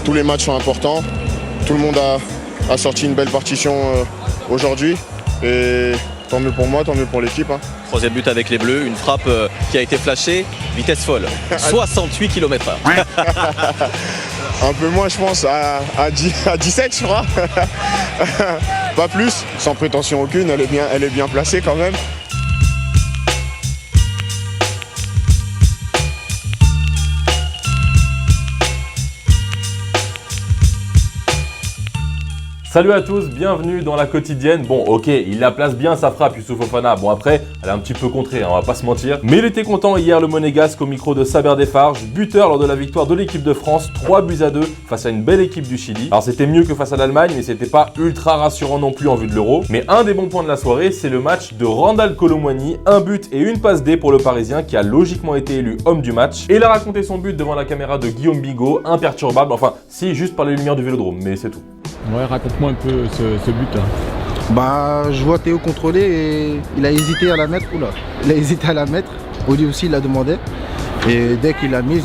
tous les matchs sont importants. Tout le monde a sorti une belle partition aujourd'hui. Et tant mieux pour moi, tant mieux pour l'équipe. Hein. Troisième but avec les Bleus, une frappe qui a été flashée, vitesse folle, 68 km/h. Un peu moins je pense, à 17 je crois. Pas plus, sans prétention aucune, elle est bien placée quand même. Salut à tous, bienvenue dans la quotidienne. Bon ok, il la place bien sa frappe Youssouf Fofana. Bon après, elle est un petit peu contrée, on va pas se mentir. Mais il était content hier le Monégasque au micro de Saber Defarge, buteur lors de la victoire de l'équipe de France, 3-2 face à une belle équipe du Chili. Alors c'était mieux que face à l'Allemagne, mais c'était pas ultra rassurant non plus en vue de l'Euro. Mais un des bons points de la soirée, c'est le match de Randal Kolo Muani, un but et une passe D pour le Parisien qui a logiquement été élu homme du match. Et il a raconté son but devant la caméra de Guillaume Bigot, imperturbable, enfin si, juste par les lumières du Vélodrome, mais c'est tout. Ouais, raconte-moi un peu ce but-là. Bah, je vois Théo contrôler et il a hésité à la mettre. Oula, il a hésité à la mettre. Oli aussi, il l'a demandé. Et dès qu'il l'a mise,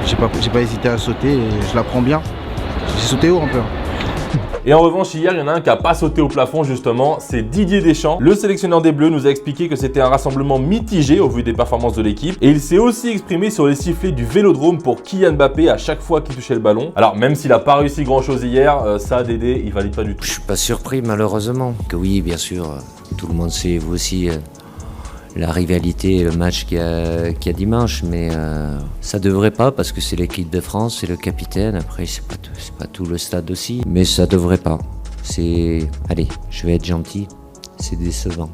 j'ai pas hésité à sauter et je la prends bien. J'ai sauté haut un peu. Et en revanche, hier, il y en a un qui n'a pas sauté au plafond justement, c'est Didier Deschamps. Le sélectionneur des Bleus nous a expliqué que c'était un rassemblement mitigé au vu des performances de l'équipe. Et il s'est aussi exprimé sur les sifflets du Vélodrome pour Kylian Mbappé à chaque fois qu'il touchait le ballon. Alors même s'il n'a pas réussi grand chose hier, ça Dédé, il valide pas du tout. Je suis pas surpris malheureusement. Que oui, bien sûr, tout le monde sait, vous aussi, la rivalité, le match qu'il y a dimanche, mais ça devrait pas parce que c'est l'équipe de France, c'est le capitaine. Après, c'est pas tout le stade aussi, mais ça devrait pas. Allez, je vais être gentil, c'est décevant,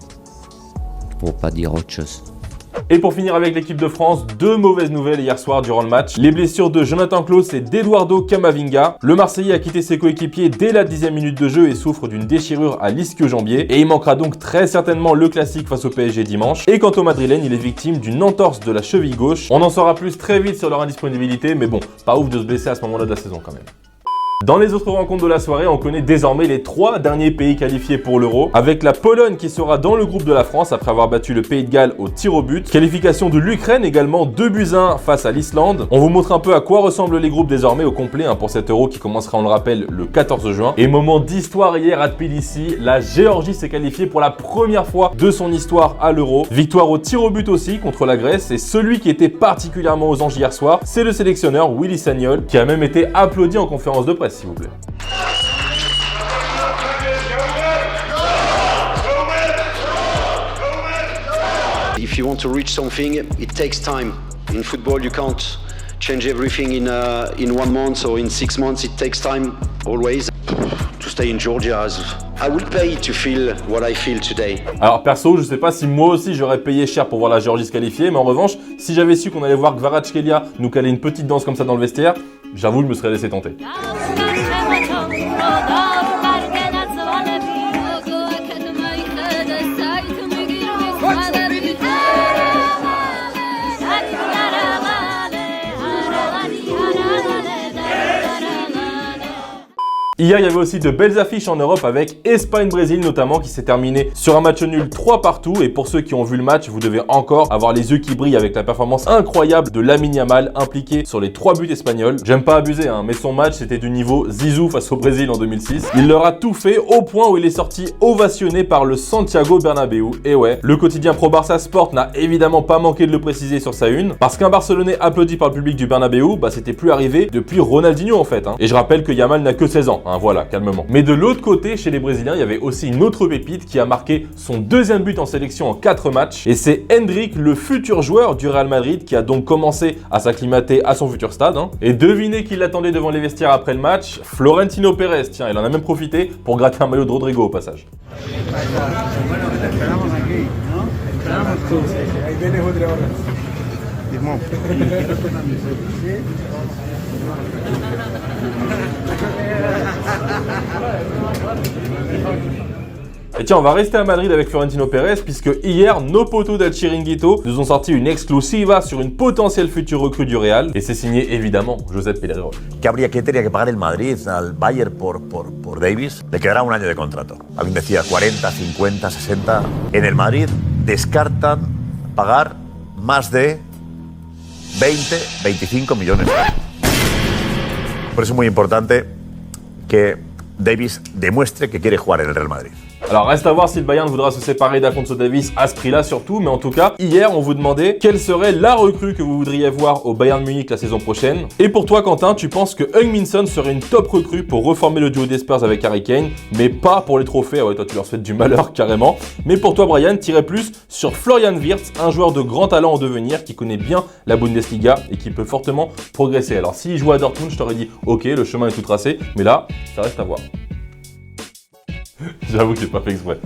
pour pas dire autre chose. Et pour finir avec l'équipe de France, deux mauvaises nouvelles hier soir durant le match. Les blessures de Jonathan Klaus et d'Eduardo Camavinga. Le Marseillais a quitté ses coéquipiers dès la 10e minute de jeu et souffre d'une déchirure à l'ischio-jambier. Et il manquera donc très certainement le classique face au PSG dimanche. Et quant au Madrilène, il est victime d'une entorse de la cheville gauche. On en saura plus très vite sur leur indisponibilité, mais bon, pas ouf de se blesser à ce moment-là de la saison quand même. Dans les autres rencontres de la soirée, on connaît désormais les 3 derniers pays qualifiés pour l'Euro, avec la Pologne qui sera dans le groupe de la France après avoir battu le Pays de Galles au tir au but. Qualification de l'Ukraine également, 2-1 face à l'Islande. On vous montre un peu à quoi ressemblent les groupes désormais au complet pour cet Euro qui commencera, on le rappelle, le 14 juin. Et moment d'histoire hier à Tbilissi, la Géorgie s'est qualifiée pour la première fois de son histoire à l'Euro. Victoire au tir au but aussi contre la Grèce, et celui qui était particulièrement aux anges hier soir, c'est le sélectionneur Willy Sagnol, qui a même été applaudi en conférence de presse. S'il vous plaît. If you want to reach something, it takes time. In football, you can't change everything in 1 month or in 6 months. It takes time always. To stay in Georgia, I will pay to feel what I feel today. Alors perso, je sais pas si moi aussi j'aurais payé cher pour voir la Géorgie se qualifier, mais en revanche, si j'avais su qu'on allait voir Kvaratskhelia nous caler une petite danse comme ça dans le vestiaire, j'avoue que je me serais laissé tenter. Hier, il y avait aussi de belles affiches en Europe avec Espagne-Brésil notamment qui s'est terminé sur un match nul 3-3. Et pour ceux qui ont vu le match, vous devez encore avoir les yeux qui brillent avec la performance incroyable de Lamine Yamal impliqué sur les 3 buts espagnols. J'aime pas abuser, mais son match c'était du niveau Zizou face au Brésil en 2006. Il leur a tout fait au point où il est sorti ovationné par le Santiago Bernabéu. Et ouais, le quotidien Pro Barça Sport n'a évidemment pas manqué de le préciser sur sa une, parce qu'un Barcelonais applaudi par le public du Bernabéu, c'était plus arrivé depuis Ronaldinho en fait. Et je rappelle que Yamal n'a que 16 ans. Voilà, calmement. Mais de l'autre côté, chez les Brésiliens, il y avait aussi une autre pépite qui a marqué son 2e but en sélection en 4 matchs. Et c'est Endrick, le futur joueur du Real Madrid, qui a donc commencé à s'acclimater à son futur stade. Et devinez qui l'attendait devant les vestiaires après le match? Florentino Pérez. Tiens, il en a même profité pour gratter un maillot de Rodrigo au passage. Et tiens, on va rester à Madrid avec Florentino Pérez puisque hier, nos potos del Chiringuito nous ont sorti une exclusiva sur une potentielle future recrue du Real et c'est signé évidemment Josep Pedrerol. ¿Qué tenía que pagar el Madrid al Bayern por Davis? Le quedará 1 año de contrato. Alguien decía 40, 50, 60. En el Madrid descartan pagar más de 20, 25 millones. Por eso es muy importante que Davis demuestre que quiere jugar en el Real Madrid. Alors reste à voir si le Bayern voudra se séparer d'Alphonso Davies à ce prix-là surtout, mais en tout cas, hier on vous demandait quelle serait la recrue que vous voudriez voir au Bayern Munich la saison prochaine. Et pour toi Quentin, tu penses que Heung-min Son serait une top recrue pour reformer le duo des Spurs avec Harry Kane, mais pas pour les trophées, ah ouais toi tu leur souhaites du malheur carrément. Mais pour toi Brian, tirais plus sur Florian Wirtz, un joueur de grand talent en devenir qui connaît bien la Bundesliga et qui peut fortement progresser. Alors s'il jouait à Dortmund, je t'aurais dit ok, le chemin est tout tracé, mais là, ça reste à voir. J'avoue que j'ai pas fait exprès.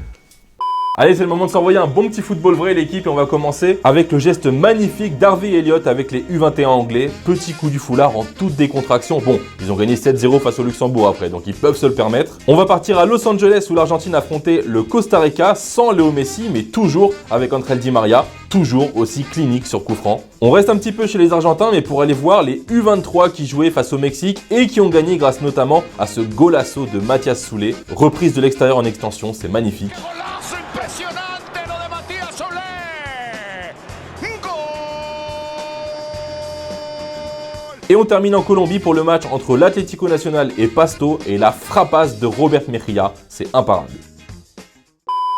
Allez, c'est le moment de s'envoyer un bon petit football vrai l'équipe et on va commencer avec le geste magnifique d'Harvey Elliott avec les U21 anglais. Petit coup du foulard en toute décontraction. Bon, ils ont gagné 7-0 face au Luxembourg après, donc ils peuvent se le permettre. On va partir à Los Angeles où l'Argentine affrontait le Costa Rica sans Léo Messi, mais toujours avec Angel Di Maria, toujours aussi clinique sur coup franc. On reste un petit peu chez les Argentins, mais pour aller voir les U23 qui jouaient face au Mexique et qui ont gagné grâce notamment à ce golasso de Mathias Soulé. Reprise de l'extérieur en extension, c'est magnifique. Et on termine en Colombie pour le match entre l'Atlético Nacional et Pasto et la frappasse de Robert Mejía, c'est imparable.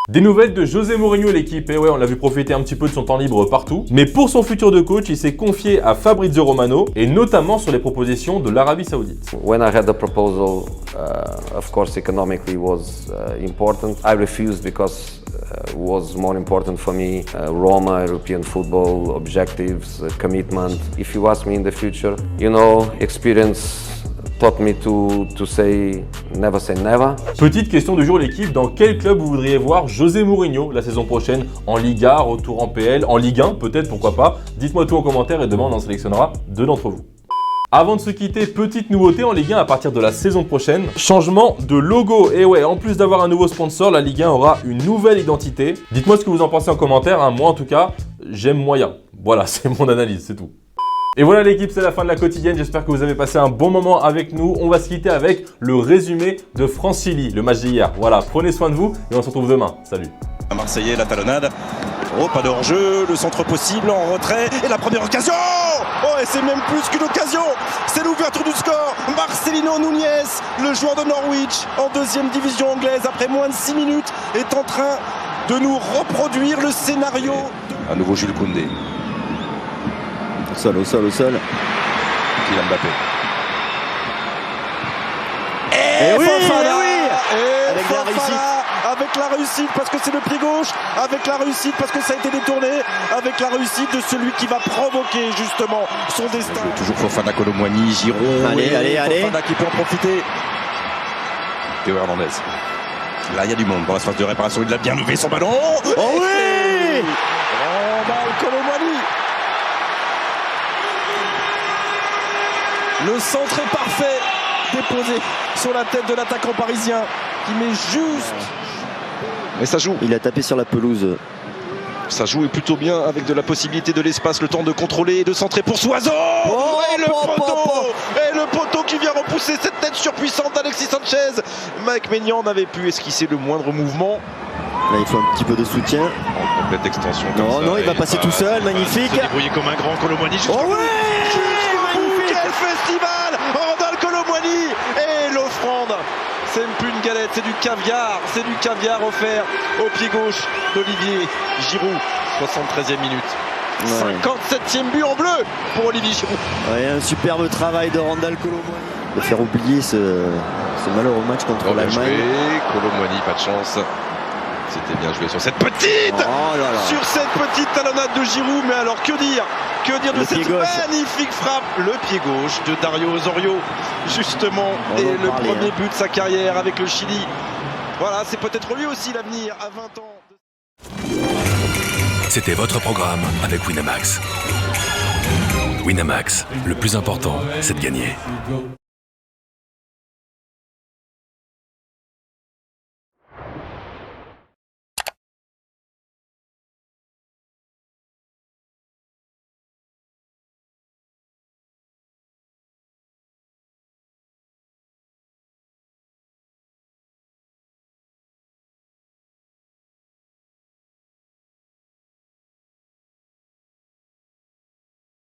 Des nouvelles de José Mourinho l'équipe, et ouais on l'a vu profiter un petit peu de son temps libre partout, mais pour son futur de coach il s'est confié à Fabrizio Romano et notamment sur les propositions de l'Arabie Saoudite. When I had the proposal, of course economically was important. I refused because it was more important for me. Roma, European football, objectives, commitment. If you ask me in the future, you know, experience taught me to say never. Petite question du jour l'équipe, dans quel club vous voudriez voir José Mourinho la saison prochaine? En Liga, retour en PL, en Ligue 1 peut-être, pourquoi pas? Dites-moi tout en commentaire et demain on en sélectionnera deux d'entre vous. Avant de se quitter, petite nouveauté en Ligue 1 à partir de la saison prochaine, changement de logo. Et ouais, en plus d'avoir un nouveau sponsor, la Ligue 1 aura une nouvelle identité. Dites-moi ce que vous en pensez en commentaire, hein. Moi en tout cas, j'aime moyen. Voilà, c'est mon analyse, c'est tout. Et voilà l'équipe, c'est la fin de la quotidienne, j'espère que vous avez passé un bon moment avec nous. On va se quitter avec le résumé de France-Chili, le match d'hier. Voilà, prenez soin de vous et on se retrouve demain. Salut. À Marseillais, la talonnade. Oh, pas de hors-jeu, le centre possible en retrait et la première occasion. Oh, et c'est même plus qu'une occasion. C'est l'ouverture du score. Marcelino Núñez, le joueur de Norwich en deuxième division anglaise après moins de 6 minutes, est en train de nous reproduire le scénario. À nouveau Jules Koundé. Au sol. Kylian Mbappé. Et Fofana. Avec la réussite parce que c'est le pied gauche, avec la réussite parce que ça a été détourné, avec la réussite de celui qui va provoquer justement son destin. Toujours Fofana, Kolo Muani, Giroud. Allez. Fofana qui peut en profiter. Théo Hernandez. Là il y a du monde dans la phase de réparation, il a bien levé son ballon. Oh oui. Kolo Muani. Le centre est parfait, déposé sur la tête de l'attaquant parisien qui met juste. Mais ça joue. Il a tapé sur la pelouse. Ça joue et plutôt bien avec de la possibilité de l'espace, le temps de contrôler et de centrer pour Soiseau. Et le poteau qui vient repousser cette tête surpuissante d'Alexis Sanchez. Mike Maignan n'avait pu esquisser le moindre mouvement. Là il faut un petit peu de soutien. En complète extension. Non, il va passer tout seul, magnifique. Se débrouiller comme un grand Kolo Muani. Quel festival! Randal Kolo Muani et l'offrande. C'est plus une galette, c'est du caviar offert au pied gauche d'Olivier Giroud, 73e minute. Ouais. 57e but en bleu pour Olivier Giroud. Ouais, un superbe travail de Randal Kolo Muani. De faire oublier ce malheureux match contre l'Allemagne. Kolo Muani, pas de chance. C'était bien joué sur cette petite talonnade de Giroud, mais alors que dire de cette magnifique frappe, le pied gauche de Dario Osorio, justement, et le premier but de sa carrière avec le Chili. Voilà, c'est peut-être lui aussi l'avenir à 20 ans. C'était votre programme avec Winamax. Winamax, le plus important, c'est de gagner.